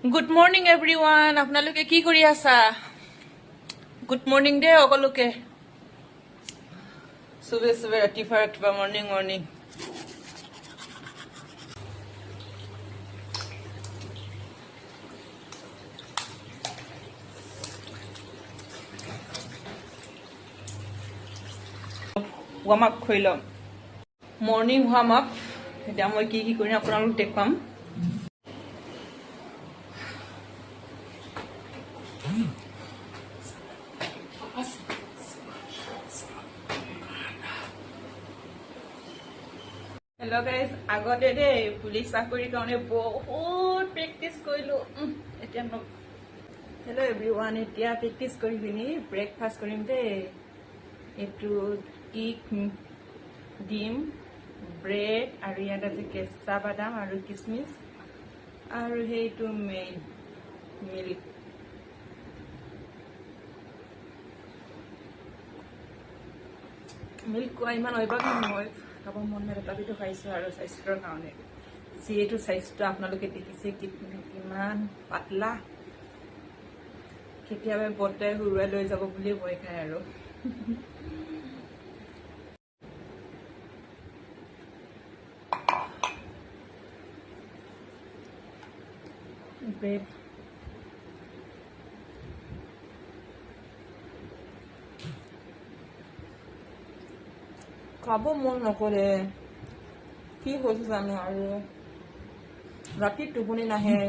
good morning everyone আপোনালোকে কি কৰি আছা গুড মৰ্ণিং দে সকলোকে সুবে সুবে ৰাতিপুৱা মৰ্ণিং ৱাৰ্ম আপ কৰি ল'ম মৰ্ণিং ৱাৰ্ম আপ এতিয়া মই কি কৰিম আপোনালোক দেখুৱাম হেল্ল' গাইজ আগতে দেই পুলিচ চাকৰিৰ কাৰণে বহুত প্ৰেক্টিচ কৰিলোঁ এতিয়া হেল্ল' এভৰিৱান এতিয়া প্ৰেক্টিচ কৰি পিনি ব্ৰেকফাষ্ট কৰিম দেই এইটো কেক ডিম ব্ৰেড আৰু ইয়াত আছে কেঁচা বাদাম আৰু কিচমিচ আৰু সেইটো মিল্ক খোৱা ইমান অভ্যাস নহয় খাব মন নাই তথাপিতো খাইছোঁ আৰু স্বাস্থ্যৰ কাৰণে যিহেতু স্বাস্থ্য আপোনালোকে দেখিছে কিমান পাতলা কেতিয়াবা বৰ্তাই হুৰুৱাই লৈ যাব বুলিয়ে ভয় খায় আৰু ব্ৰেড খাব মন নকৰে কি হৈছে জানো আৰু ৰাতি টোপনি নাহে